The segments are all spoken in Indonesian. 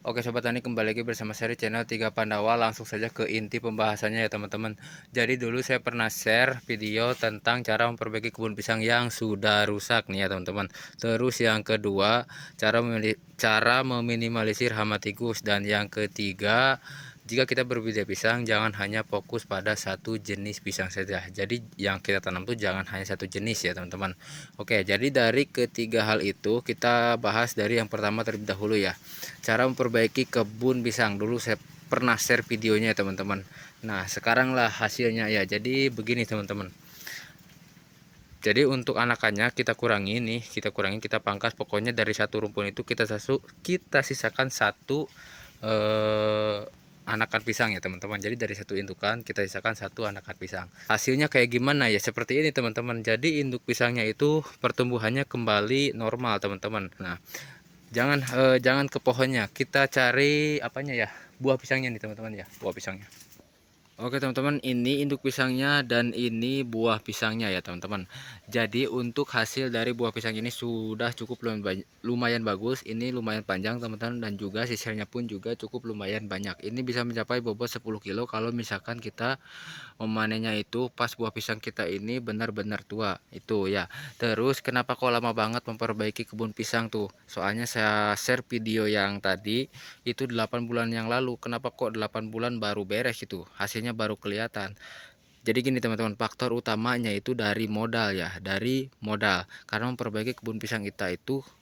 Oke Sobat Tani, kembali lagi bersama saya di channel Tiga Pandawa. Langsung saja ke inti pembahasannya ya teman-teman. Jadi dulu saya pernah share video tentang cara memperbaiki kebun pisang yang sudah rusak nih ya teman-teman. Terus yang kedua, cara meminimalisir hama tikus. Dan yang ketiga, jika kita berbudidaya pisang, jangan hanya fokus pada satu jenis pisang saja. Jadi yang kita tanam tuh jangan hanya satu jenis ya teman-teman. Oke, jadi dari ketiga hal itu kita bahas dari yang pertama terlebih dahulu ya. Cara memperbaiki kebun pisang. Dulu saya pernah share videonya ya teman-teman. Nah, sekarang lah hasilnya ya. Jadi begini teman-teman. Jadi untuk anakannya kita kurangi nih, kita pangkas. Pokoknya dari satu rumpun itu kita sisakan satu anakan pisang ya teman-teman. Jadi dari satu indukan kita sisakan satu anakan pisang. Hasilnya kayak gimana ya? Seperti ini teman-teman. Jadi induk pisangnya itu pertumbuhannya kembali normal teman-teman. Nah, jangan ke pohonnya, kita cari apanya ya, buah pisangnya nih teman-teman ya, buah pisangnya. Oke teman-teman, ini induk pisangnya dan ini buah pisangnya ya teman-teman. Jadi untuk hasil dari buah pisang ini sudah cukup lumayan bagus. Ini lumayan panjang teman-teman, dan juga sisirnya pun juga cukup lumayan banyak. Ini bisa mencapai bobot 10 kilo kalau misalkan kita memanennya itu pas buah pisang kita ini benar-benar tua itu ya. Terus kenapa kok lama banget memperbaiki kebun pisang tuh? Soalnya saya share video yang tadi itu 8 bulan yang lalu. Kenapa kok 8 bulan baru beres itu? Hasilnya baru kelihatan. Jadi gini teman-teman, faktor utamanya itu dari modal ya, dari modal. Karena memperbaiki kebun pisang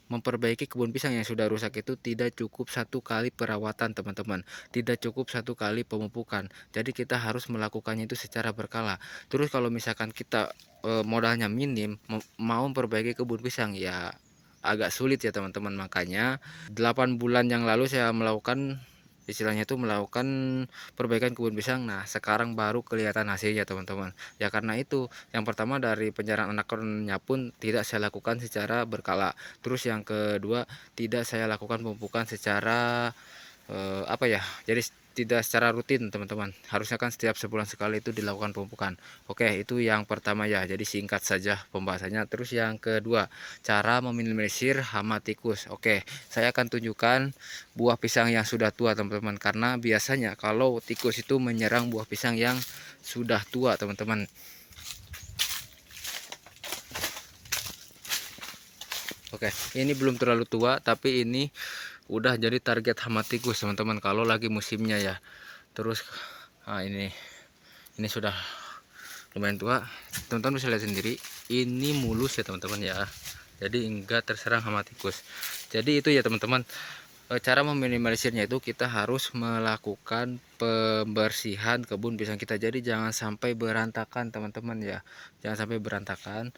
memperbaiki kebun pisang yang sudah rusak itu tidak cukup satu kali perawatan teman-teman, tidak cukup satu kali pemupukan. Jadi kita harus melakukannya itu secara berkala. Terus kalau misalkan kita modalnya minim, mau memperbaiki kebun pisang ya agak sulit ya teman-teman. Makanya 8 bulan yang lalu saya melakukan istilahnya itu melakukan perbaikan kebun pisang. Nah sekarang baru kelihatan hasilnya teman-teman ya. Karena itu yang pertama, dari pencarian anakannya pun tidak saya lakukan secara berkala. Terus yang kedua, tidak saya lakukan pemupukan secara apa ya, jadi tidak secara rutin teman-teman. Harusnya kan setiap sebulan sekali itu dilakukan pemupukan. Oke, itu yang pertama ya, jadi singkat saja pembahasannya. Terus yang kedua, cara meminimalisir hama tikus. Oke, saya akan tunjukkan buah pisang yang sudah tua teman-teman, karena biasanya kalau tikus itu menyerang buah pisang yang sudah tua teman-teman. Oke, ini belum terlalu tua, tapi ini udah jadi target hama tikus teman-teman kalau lagi musimnya ya. Terus ini sudah lumayan tua, teman-teman bisa lihat sendiri. Ini mulus ya teman-teman ya, jadi enggak terserang hama tikus. Jadi itu ya teman-teman, cara meminimalisirnya itu kita harus melakukan pembersihan kebun pisang kita. Jadi jangan sampai berantakan teman-teman ya, jangan sampai berantakan.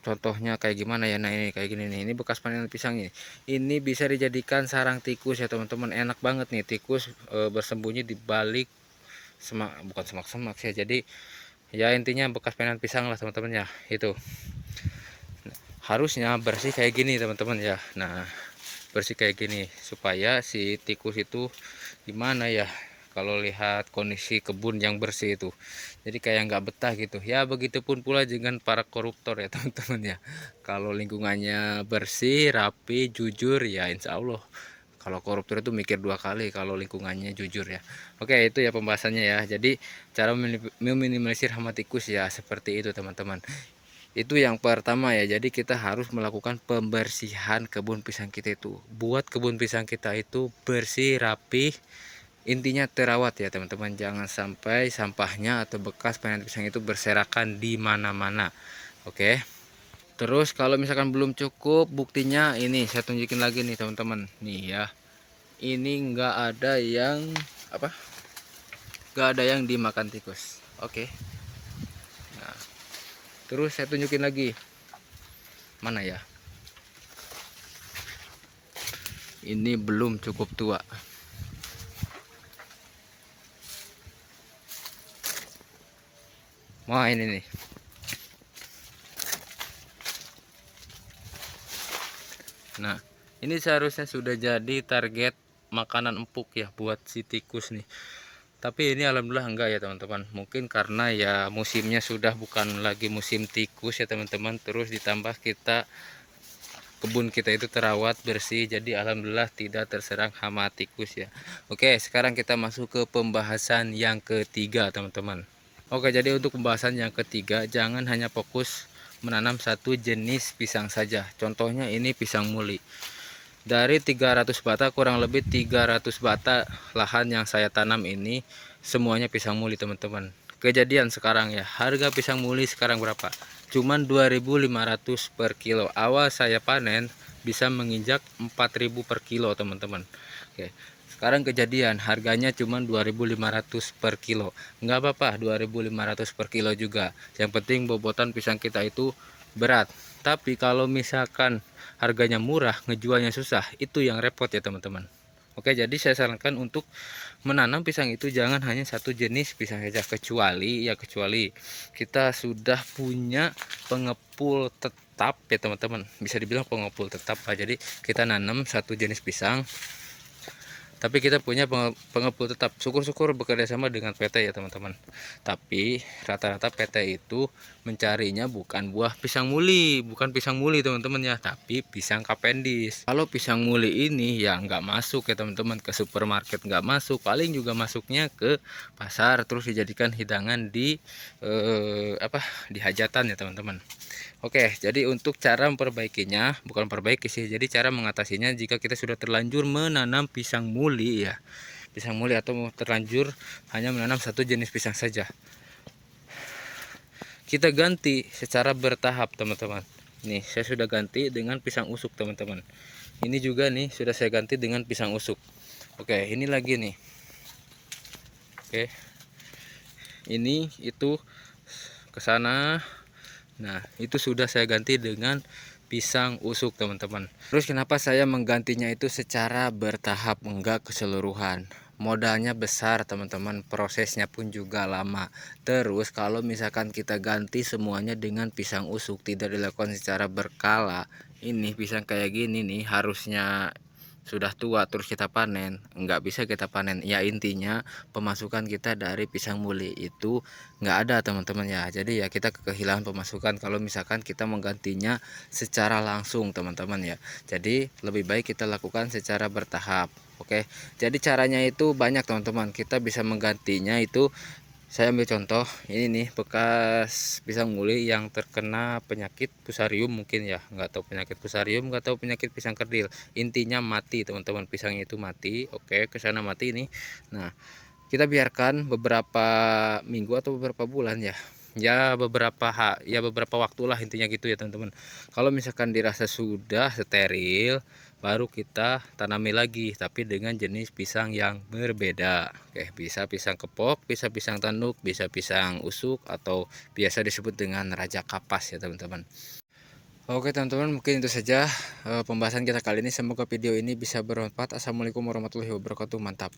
Contohnya kayak gimana ya? Nah ini kayak gini nih, ini bekas panen pisang ini bisa dijadikan sarang tikus ya teman-teman. Enak banget nih, tikus bersembunyi di balik bukan semak-semak ya. Jadi ya intinya bekas panen pisang lah teman-teman ya. Itu harusnya bersih kayak gini teman-teman ya. Nah bersih kayak gini supaya si tikus itu gimana ya, kalau lihat kondisi kebun yang bersih itu jadi kayak nggak betah gitu ya. Begitupun pula dengan para koruptor ya teman-teman ya. Kalau lingkungannya bersih, rapi, jujur ya insya Allah, kalau koruptor itu mikir dua kali kalau lingkungannya jujur ya. Oke, itu ya pembahasannya ya. Jadi cara meminimalisir hama tikus ya seperti itu teman-teman. Itu yang pertama ya. Jadi kita harus melakukan pembersihan kebun pisang kita itu, buat kebun pisang kita itu bersih, rapi, intinya terawat ya teman-teman. Jangan sampai sampahnya atau bekas panen pisang itu berserakan di mana-mana. Oke, terus kalau misalkan belum cukup, buktinya ini saya tunjukin lagi nih teman-teman nih ya. Ini enggak ada yang apa, enggak ada yang dimakan tikus. Oke, nah terus saya tunjukin lagi, mana ya, ini belum cukup tua. Wah ini nih. Nah ini seharusnya sudah jadi target makanan empuk ya buat si tikus nih. Tapi ini alhamdulillah enggak ya teman-teman. Mungkin karena ya musimnya sudah bukan lagi musim tikus ya teman-teman. Terus ditambah kita kebun kita itu terawat bersih, jadi alhamdulillah tidak terserang hama tikus ya. Oke, sekarang kita masuk ke pembahasan yang ketiga teman-teman. Oke, jadi untuk pembahasan yang ketiga, jangan hanya fokus menanam satu jenis pisang saja. Contohnya ini pisang muli. Dari 300 bata, kurang lebih 300 bata lahan yang saya tanam ini semuanya pisang muli teman-teman. Kejadian sekarang ya, harga pisang muli sekarang berapa? Cuman 2.500 per kilo. Awal saya panen bisa menginjak 4.000 per kilo teman-teman. Oke, sekarang kejadian harganya cuman 2.500 per kilo. Nggak apa-apa 2.500 per kilo juga, yang penting bobotan pisang kita itu berat. Tapi kalau misalkan harganya murah, ngejualnya susah, itu yang repot ya teman-teman. Oke, jadi saya sarankan untuk menanam pisang itu jangan hanya satu jenis pisang saja, kecuali kita sudah punya pengepul tetap ya teman-teman, bisa dibilang pengepul tetap lah. Jadi kita nanam satu jenis pisang tapi kita punya pengepul tetap. Syukur-syukur bekerja sama dengan PT ya teman-teman. Tapi rata-rata PT itu mencarinya bukan buah pisang muli, teman-teman ya, tapi pisang Cavendish. Kalau pisang muli ini ya nggak masuk ya teman-teman, ke supermarket nggak masuk, paling juga masuknya ke pasar terus dijadikan hidangan di di hajatan ya teman-teman. Oke, jadi untuk cara memperbaikinya, bukan perbaiki sih, jadi cara mengatasinya jika kita sudah terlanjur menanam pisang muli ya, pisang muli atau terlanjur hanya menanam satu jenis pisang saja, kita ganti secara bertahap teman-teman. Nih, saya sudah ganti dengan pisang usuk teman-teman. Ini juga nih sudah saya ganti dengan pisang usuk. Oke, ini lagi nih. Oke, ini itu ke sana. Nah, itu sudah saya ganti dengan pisang usuk teman-teman. Terus kenapa saya menggantinya itu secara bertahap, enggak keseluruhan? Modalnya besar teman-teman, prosesnya pun juga lama. Terus kalau misalkan kita ganti semuanya dengan pisang usuk, tidak dilakukan secara berkala, ini pisang kayak gini nih harusnya sudah tua terus kita panen, nggak bisa kita panen ya. Intinya pemasukan kita dari pisang muli itu nggak ada teman-teman ya. Jadi ya kita kehilangan pemasukan kalau misalkan kita menggantinya secara langsung teman-teman ya. Jadi lebih baik kita lakukan secara bertahap. Oke, jadi caranya itu banyak teman-teman. Kita bisa menggantinya itu, saya ambil contoh ini nih, bekas pisang muli yang terkena penyakit fusarium mungkin ya, nggak tahu penyakit fusarium, nggak tahu penyakit pisang kerdil, intinya mati teman-teman, pisangnya itu mati. Oke, kesana mati ini. Nah, kita biarkan beberapa minggu atau beberapa bulan ya, beberapa waktulah intinya gitu ya teman-teman. Kalau misalkan dirasa sudah steril, baru kita tanami lagi tapi dengan jenis pisang yang berbeda. Oke, bisa pisang kepok, bisa pisang tanduk, bisa pisang usuk, atau biasa disebut dengan raja kapas ya teman-teman. Oke teman-teman, mungkin itu saja pembahasan kita kali ini. Semoga video ini bisa bermanfaat. Assalamualaikum warahmatullahi wabarakatuh. Mantap.